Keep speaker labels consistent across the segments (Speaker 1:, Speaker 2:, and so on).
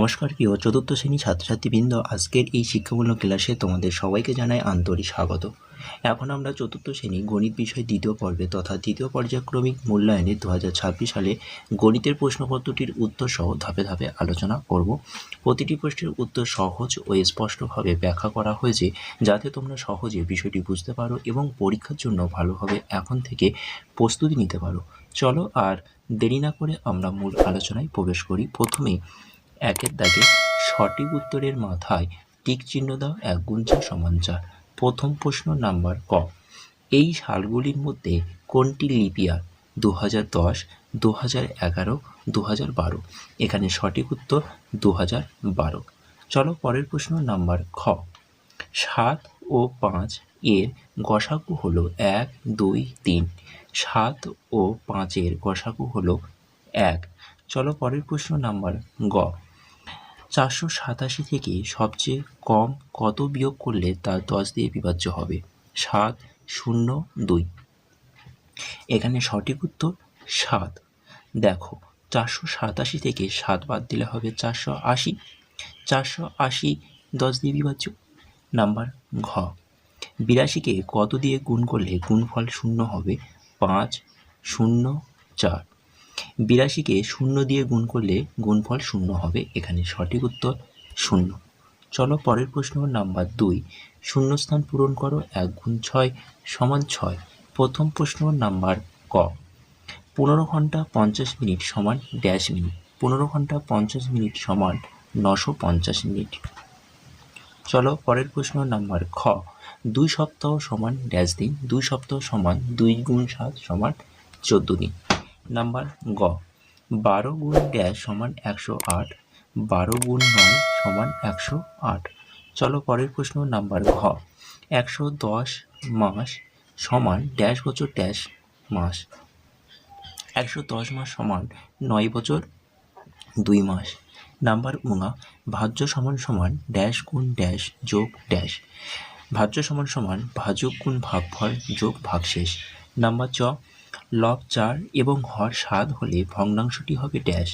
Speaker 1: নমস্কার প্রিয় চতুর্থ শ্রেণী ছাত্রছাত্রীবৃন্দ, আজকের এই শিক্ষামূলক ক্লাসে তোমাদের সবাইকে জানাই আন্তরিক স্বাগত। এখন আমরা চতুর্থ শ্রেণী গণিত বিষয় দ্বিতীয় পর্বে তথা দ্বিতীয় পর্যায়ক্রমিক মূল্যায়নে 2026 সালে গণিতের প্রশ্নপত্রটির উত্তর সহ ধাপে ধাপে আলোচনা করব। প্রতিটি প্রশ্নের উত্তর সহজ ও স্পষ্টভাবে ব্যাখ্যা করা হয়েছে যাতে তোমরা সহজে বিষয়টি বুঝতে পারো এবং পরীক্ষার জন্য ভালোভাবে এখন থেকে প্রস্তুতি নিতে পারো। চলো আর দেরি না করে আমরা মূল আলোচনায় প্রবেশ করি। প্রথমেই একের দাগে সঠিক উত্তরের মাথায় টিক চিহ্ন দাও। 1 × 4 = 4। প্রথম প্রশ্ন নাম্বার ক, এই সালগুলির মধ্যে কোনটি লিপ ইয়ার? 2010, 2011, 2012। এখানে সঠিক উত্তর 2012। চলো পরের প্রশ্ন নাম্বার খ, 7 ও 5 এর গসাগু হলো 1, 2, 3। 7 ও 5 এর গসাগু হলো 1। চলো পরের প্রশ্ন নাম্বার গ, 487 থেকে সবচেয়ে কম কত বিয়োগ করলে তা 10 দিয়ে বিভাজ্য হবে? 7, 0, 2। এখানে সঠিক উত্তর 7। দেখো, 487 থেকে 7 বাদ দিলে হবে 480। 480 10 দিয়ে বিভাজ্য। নাম্বার ঘ, 82কে কত দিয়ে গুণ করলে গুণফল 0 হবে? 5, 0, 4। 82কে 0 দিয়ে গুণ করলে গুণফল 0 হবে। এখানে সঠিক উত্তর 0। চলো পরের প্রশ্ন নাম্বার 2, শূন্যস্থান পূরণ করো। 1 × 6 = 6। প্রথম প্রশ্ন নাম্বার ক, 15 ঘন্টা 50 মিনিট সমান ড্যাশ মিনিট। 15 ঘন্টা 50 মিনিট সমান 950 মিনিট। চলো পরের প্রশ্ন নাম্বার খ, 2 সপ্তাহ সমান ড্যাশ দিন। 2 সপ্তাহ সমান 2 × 7 সমান 14 দিন। নাম্বার গ, 12 × ড্যাশ সমান 108। 12 × 9 সমান 108। চলো পরের প্রশ্ন নাম্বার ঘ, 110 মাস সমান ড্যাশ বছর ড্যাশ মাস। 110 মাস সমান 9 বছর 2 মাস। নাম্বার উঙা, ভাজ্য সমান সমান ড্যাশ গুণ ড্যাশ যোগ ড্যাশ। ভাজ্য সমান সমান ভাজক গুণ ভাগফল যোগ ভাগশেষ। নাম্বার চ, লব 4 এবং হর 7 হলে ভগ্নাংশটি হবে ড্যাশ।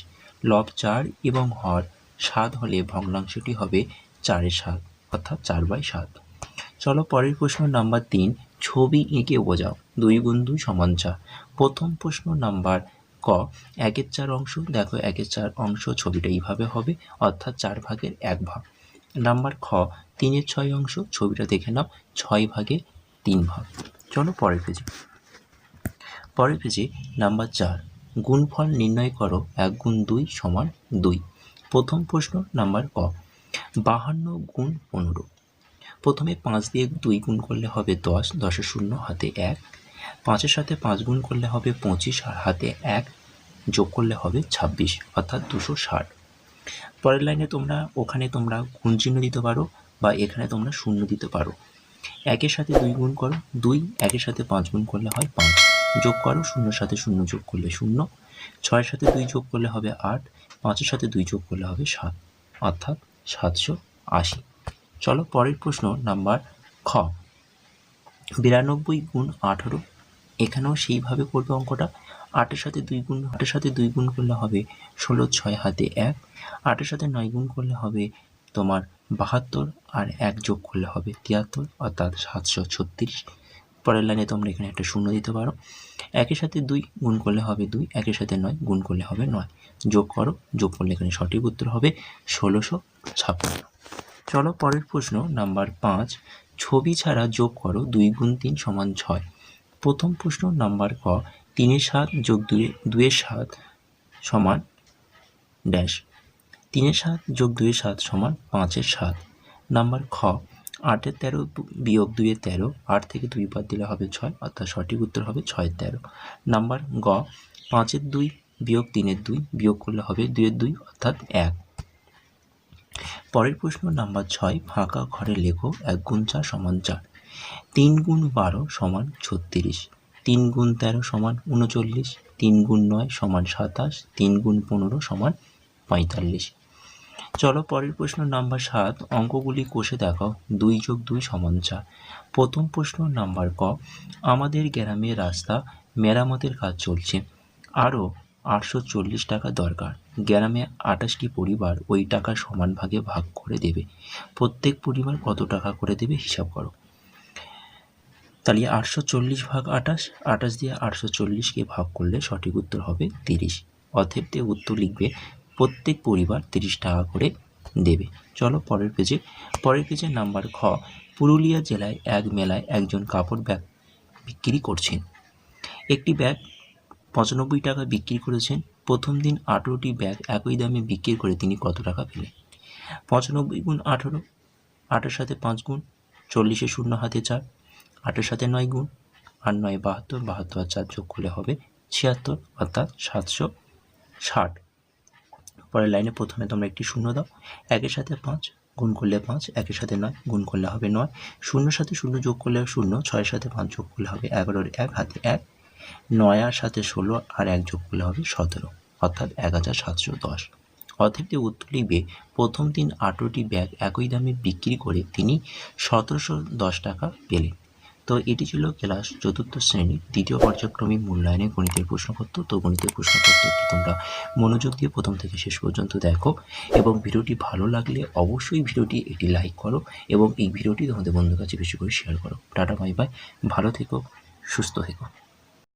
Speaker 1: লব 4 এবং হর 7 হলে ভগ্নাংশটি হবে 4/7 অর্থাৎ 4/7। চলো পরের প্রশ্ন নাম্বার 3, ছবি এঁকে বোঝাও। 2 × 2 = 4। প্রথম প্রশ্ন নাম্বার ক, 1/4 অংশ। দেখো 1/4 অংশ ছবিটা এইভাবে হবে অর্থাৎ 4 ভাগের 1 ভাগ। নাম্বার খ, 3/6 অংশ। ছবিটা দেখে নাও 6 ভাগের 3 ভাগ। চলো পরের পেজে নাম্বার 4, গুণফল নির্ণয় করো। 1 × 2 = 2। প্রথম প্রশ্ন নাম্বার ক, 52 × 15। প্রথমে 5 দিয়ে 2 গুণ করলে হবে 10, 10-এর 0 হাতে 1। 5-এর সাথে 5 গুণ করলে হবে 25 আর হাতে 1 যোগ করলে হবে 26 অর্থাৎ 260। পরের লাইনে ওখানে তোমরা গুণ চিহ্ন দিতে পারো বা এখানে তোমরা 0 দিতে পারো। 1-এর সাথে 2 গুণ করো 2, 1-এর সাথে 5 গুণ করলে হয় 5, যোগ করো 0-এর সাথে 0 যোগ করলে 0, 6-এর সাথে 2 যোগ করলে হবে 8, 5-এর সাথে 2 যোগ করলে হবে 7 অর্থাৎ 780। চলো পরের প্রশ্ন নাম্বার খ, 92 × 18। এখানেও সেইভাবে করবে অঙ্কটা। 8-এর সাথে 2 গুণ করলে হবে 16, 6 হাতে 1। 8-এর সাথে 9 গুণ করলে হবে তোমার 72 আর 1 যোগ করলে হবে 73 অর্থাৎ 736। পরের লাইনে তোমরা এখানে একটা 0 দিতে পারো। 1-এর সাথে 2 গুণ করলে হবে 2, 1-এর সাথে 9 গুণ করলে হবে 9, যোগ করো, যোগ করলে এখানে সঠিক উত্তর হবে 1656। চলো পরের প্রশ্ন নাম্বার 5, ছবি ছাড়া যোগ করো। 2 × 3 = 6। প্রথম প্রশ্ন নাম্বার ক, 3/7 যোগ 2/7 সমান ড্যাশ। 3/7 যোগ 2/7 সমান 5/7। নাম্বার খ, 8/13 বিয়োগ 2/13। 8 থেকে 2 বাদ দিলে হবে 6 অর্থাৎ সঠিক উত্তর হবে 6/13। নাম্বার গ, 5/2 বিয়োগ 3/2 বিয়োগ করলে হবে 2/2 অর্থাৎ 1। পরের প্রশ্ন নাম্বার 6, ফাঁকা ঘরে লেখো 1 × 4 = 4। 3 × 12 = 36। 3 × 13 = 39। 3 × 9 = 27। 3 × 15 = 45। চলো পরের প্রশ্ন নাম্বার 7, অঙ্কগুলি কষে দেখাও। 2 + 2 = 4। প্রথম প্রশ্ন নাম্বার ক, আমাদের গ্রামের রাস্তা মেরামতের কাজ চলছে, আরও 840 টাকা দরকার। গ্রামে 28টি পরিবার ওই টাকা সমান ভাগে ভাগ করে দেবে। প্রত্যেক পরিবার কত টাকা করে দেবে হিসাব করো। তাহলে 840 ভাগ 28, 28 দিয়ে 840কে ভাগ করলে সঠিক উত্তর হবে 30। অতএব উত্তর লিখবে প্রত্যেক পরিবার 30 টাকা করে দেবে। চলো পরের পেজে নাম্বার খ। পুরুলিয়া জেলায় এক মেলায় একজন কাপড় ব্যাগ বিক্রি করছেন। একটি ব্যাগ 95 টাকা বিক্রি করেছেন। প্রথম দিন 18টি ব্যাগ একই দামে বিক্রি করে তিনি কত টাকা পেলেন? 95 গুণ 18, 8-এর সাথে 5 গুণ, 40-এ 0 হাতে 4, 8-এর সাথে 9 গুণ, 8 9 72, 72 আর 4 যোগ করলে হবে 76, অর্থাৎ 760। পরের লাইনে প্রথমে তোমরা একটি শূন্য দাও। 1-এর সাথে 5 গুণ করলে 5, 1-এর সাথে 9 গুণ করলে হবে 9, 0-এর সাথে 0 যোগ করলে 0, 6-এর সাথে 5 যোগ করলে হবে 11, 1 হাতে 1, 9-এর সাথে 16 আর 1 যোগ করলে হবে 17, অর্থাৎ 1710। অতএব উত্তর লিখবে প্রথম দিন 18টি ব্যাগ একই দামে বিক্রি করে তিনি 1710 টাকা পেলেন। তো এটি ছিল ক্লাস 4th শ্রেণীর দ্বিতীয় পর্যায়ক্রমিক মূল্যায়নের গণিতের প্রশ্নপত্র। তো গণিতের প্রশ্নপত্রটি তোমরা মনোযোগ দিয়ে প্রথম থেকে শেষ পর্যন্ত দেখো এবং ভিডিওটি ভালো লাগলে অবশ্যই ভিডিওটি একটি লাইক করো এবং এই ভিডিওটি তোমাদের বন্ধুর কাছে বেশি করে শেয়ার করো। টাটা বাই বাই, ভালো থেকো, সুস্থ থেকো।